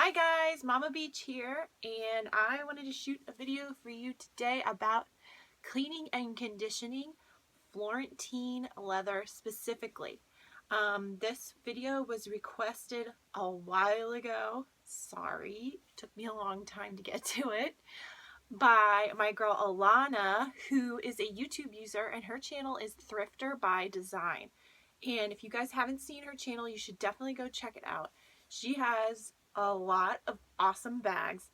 Hi guys, Mama Beach here, and I wanted to shoot a video for you today about cleaning and conditioning Florentine leather specifically. This video was requested a while ago. Sorry, it took me a long time to get to it. By my girl Alana, who is a YouTube user, and her channel is Thrifter by Design. And if you guys haven't seen her channel, you should definitely go check it out. She has a lot of awesome bags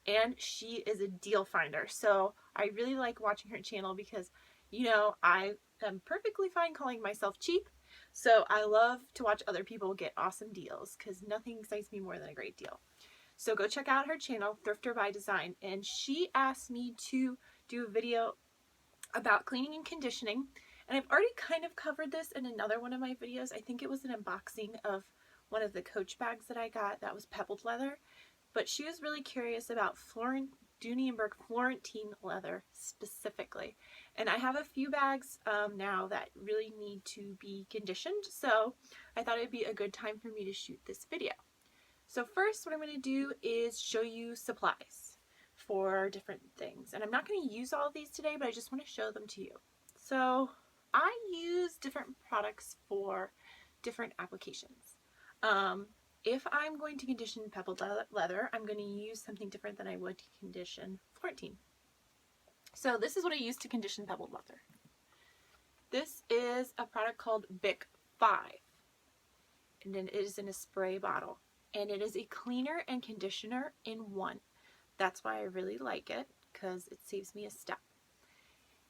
and she is a deal finder. So I really like watching her channel because, you know, I am perfectly fine calling myself cheap. So I love to watch other people get awesome deals because nothing excites me more than a great deal. So go check out her channel, Thrifter by Design. And she asked me to do a video about cleaning and conditioning. And I've already kind of covered this in another one of my videos. I think it was an unboxing of one of the Coach bags that I got that was pebbled leather. But she was really curious about Dooney & Bourke Florentine leather specifically. And I have a few bags now that really need to be conditioned. So I thought it'd be a good time for me to shoot this video. So first, what I'm going to do is show you supplies for different things. And I'm not going to use all of these today, but I just want to show them to you. So I use different products for different applications. If I'm going to condition pebbled leather, I'm going to use something different than I would to condition Florentine. So this is what I use to condition pebbled leather. This is a product called Bic 5, and then it is in a spray bottle. And it is a cleaner and conditioner in one. That's why I really like it, because it saves me a step.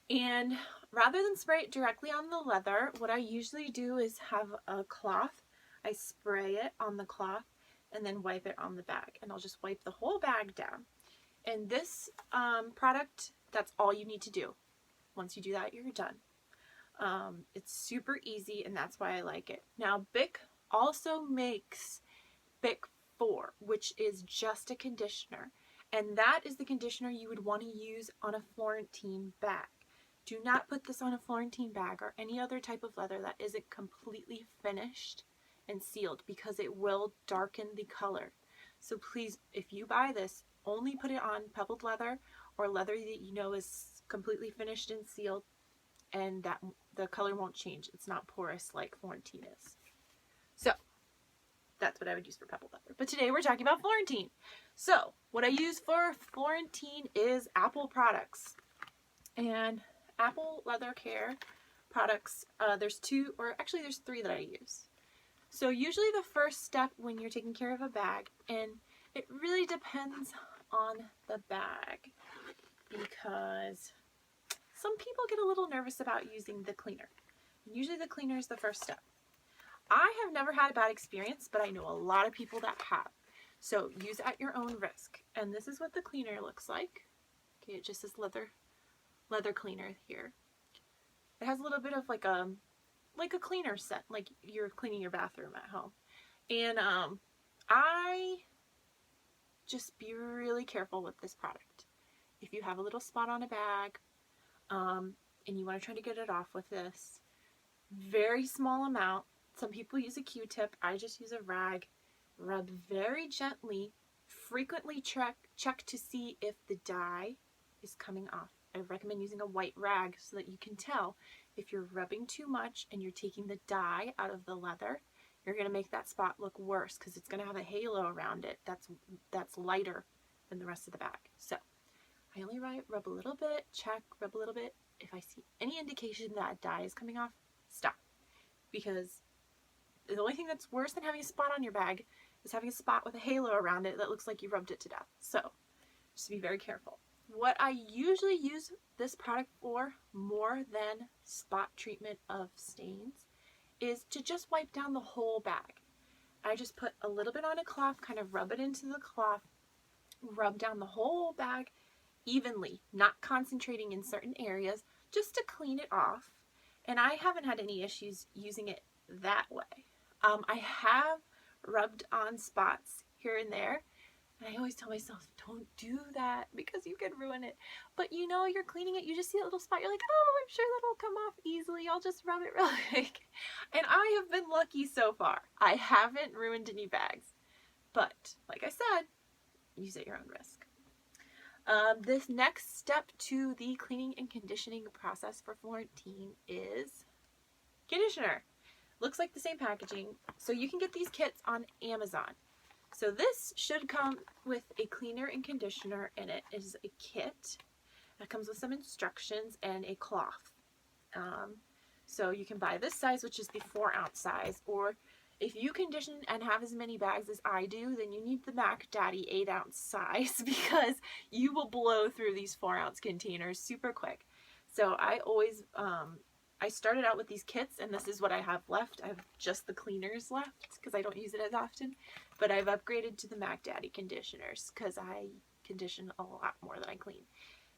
And rather than spray it directly on the leather, what I usually do is have a cloth. I spray it on the cloth and then wipe it on the bag. And I'll just wipe the whole bag down. And this product, that's all you need to do. Once you do that, you're done. It's super easy, and that's why I like it. Now, Bic also makes Bic 4, which is just a conditioner, and that is the conditioner you would want to use on a Florentine bag. Do not put this on a Florentine bag or any other type of leather that isn't completely finished and sealed, because it will darken the color. So please, if you buy this, only put it on pebbled leather or leather that you know is completely finished and sealed, and that the color won't change. It's not porous like Florentine is. So that's what I would use for pebbled leather. But today we're talking about Florentine. So what I use for Florentine is Apple products. And Apple leather care products, there's three that I use. So usually the first step when you're taking care of a bag, and it really depends on the bag, because some people get a little nervous about using the cleaner. Usually the cleaner is the first step. I have never had a bad experience, but I know a lot of people that have. So use at your own risk. And this is what the cleaner looks like. Okay, it just says leather cleaner here. It has a little bit of like a cleaner set, like you're cleaning your bathroom at home. And I just be really careful with this product. If you have a little spot on a bag, and you want to try to get it off with this, very small amount. Some people use a Q-tip. I just use a rag. Rub very gently. Frequently check to see if the dye is coming off. I recommend using a white rag so that you can tell if you're rubbing too much and you're taking the dye out of the leather. You're going to make that spot look worse because it's going to have a halo around it that's lighter than the rest of the bag. So I only rub a little bit, rub a little bit. If I see any indication that dye is coming off, stop. Because the only thing that's worse than having a spot on your bag is having a spot with a halo around it that looks like you rubbed it to death. So just be very careful. What I usually use this product for, more than spot treatment of stains, is to just wipe down the whole bag. I just put a little bit on a cloth, kind of rub it into the cloth, rub down the whole bag evenly, not concentrating in certain areas, just to clean it off. And I haven't had any issues using it that way. I have rubbed on spots here and there, and I always tell myself, don't do that because you could ruin it. But you know, you're cleaning it, you just see a little spot, you're like, oh, I'm sure that'll come off easily, I'll just rub it real quick. And I have been lucky so far. I haven't ruined any bags. But like I said, use at your own risk. This next step to the cleaning and conditioning process for Florentine is conditioner. Looks like the same packaging. So you can get these kits on Amazon. So this should come with a cleaner and conditioner in it. It is a kit that comes with some instructions and a cloth. So you can buy this size, which is the 4-ounce size, or if you condition and have as many bags as I do, then you need the Mac Daddy 8-ounce size because you will blow through these 4-ounce containers super quick. So I always, I started out with these kits, and this is what I have left. I have just the cleaners left because I don't use it as often, but I've upgraded to the Mac Daddy conditioners because I condition a lot more than I clean.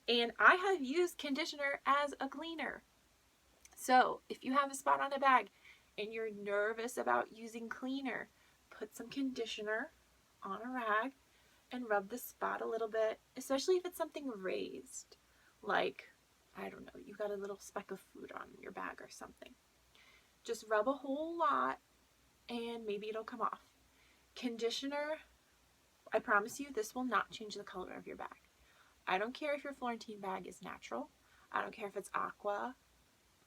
And I have used conditioner as a cleaner. So if you have a spot on a bag and you're nervous about using cleaner, put some conditioner on a rag and rub the spot a little bit, especially if it's something raised, like, I don't know, you got a little speck of food on your bag or something. Just rub a whole lot and maybe it'll come off. Conditioner, I promise you, this will not change the color of your bag. I don't care if your Florentine bag is natural. I don't care if it's aqua.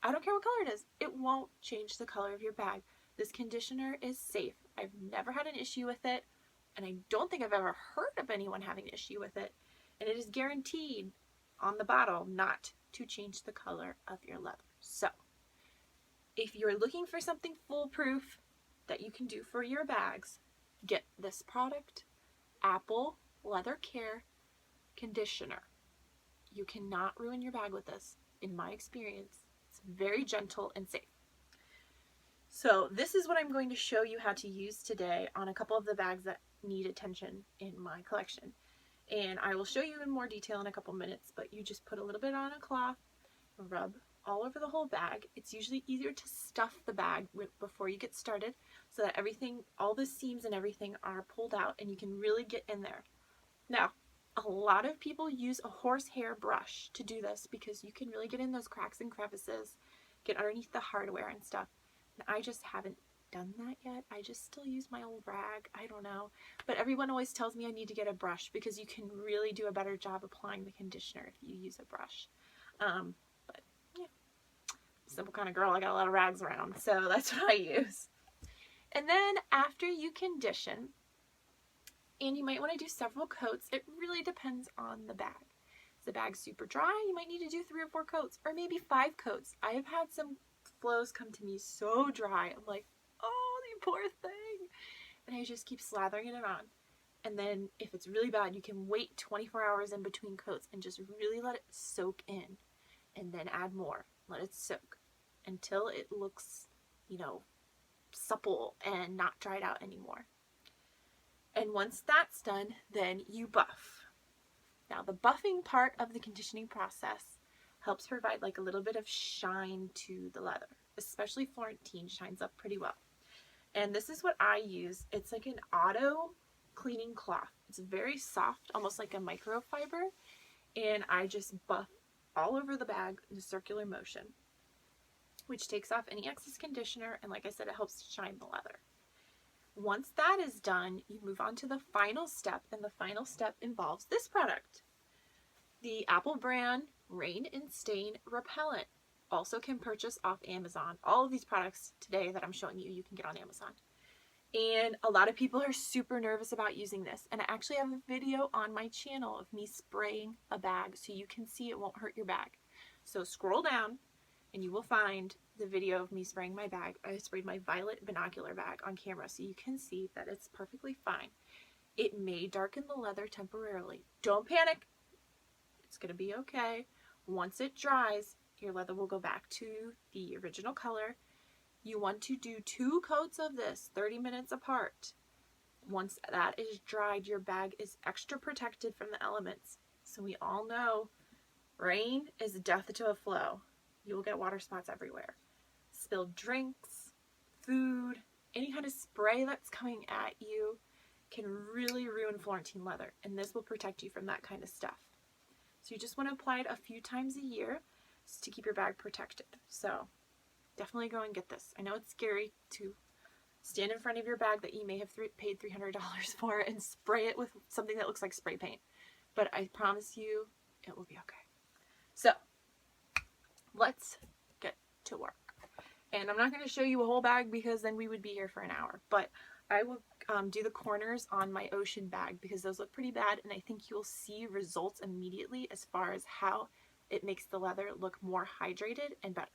I don't care what color it is. It won't change the color of your bag. This conditioner is safe. I've never had an issue with it, and I don't think I've ever heard of anyone having an issue with it. And it is guaranteed on the bottle not to change the color of your leather. So, if you're looking for something foolproof that you can do for your bags, get this product, Apple Leather Care Conditioner. You cannot ruin your bag with this, in my experience. It's very gentle and safe. So this is what I'm going to show you how to use today on a couple of the bags that need attention in my collection. And I will show you in more detail in a couple minutes, but you just put a little bit on a cloth, rub all over the whole bag. It's usually easier to stuff the bag before you get started so that everything, all the seams and everything are pulled out and you can really get in there. Now, a lot of people use a horsehair brush to do this because you can really get in those cracks and crevices, get underneath the hardware and stuff. And I just haven't done that yet. I just still use my old rag. I don't know. But everyone always tells me I need to get a brush because you can really do a better job applying the conditioner if you use a brush. But yeah, simple kind of girl. I got a lot of rags around, so that's what I use. And then after you condition, and you might want to do several coats. It really depends on the bag. Is the bag super dry? You might need to do 3 or 4 coats, or maybe 5 coats. I have had some flows come to me so dry. I'm like, oh, you poor thing. And I just keep slathering it on. And then if it's really bad, you can wait 24 hours in between coats and just really let it soak in. And then add more. Let it soak until it looks, you know, supple and not dried out anymore. And once that's done, then you buff. Now the buffing part of the conditioning process helps provide like a little bit of shine to the leather. Especially Florentine shines up pretty well. And this is what I use. It's like an auto cleaning cloth. It's very soft, almost like a microfiber. And I just buff all over the bag in a circular motion, which takes off any excess conditioner. And like I said, it helps shine the leather. Once that is done, you move on to the final step, and the final step involves this product. The Apple brand Rain and Stain Repellent. Also can purchase off Amazon. All of these products today that I'm showing you, you can get on Amazon. And a lot of people are super nervous about using this. And I actually have a video on my channel of me spraying a bag so you can see it won't hurt your bag. So scroll down and you will find the video of me spraying my bag. I sprayed my violet binocular bag on camera so you can see that it's perfectly fine. It may darken the leather temporarily. Don't panic. It's going to be okay. Once it dries, your leather will go back to the original color. You want to do 2 coats of this 30 minutes apart. Once that is dried, your bag is extra protected from the elements. So we all know rain is death to a flow. You will get water spots everywhere. Spilled drinks, food, any kind of spray that's coming at you can really ruin Florentine leather, and this will protect you from that kind of stuff. So you just want to apply it a few times a year to keep your bag protected. So definitely go and get this. I know it's scary to stand in front of your bag that you may have paid $300 for and spray it with something that looks like spray paint. But I promise you, it will be okay. So, let's get to work. And I'm not going to show you a whole bag because then we would be here for an hour. But I will do the corners on my ocean bag because those look pretty bad. And I think you'll see results immediately as far as how it makes the leather look more hydrated and better.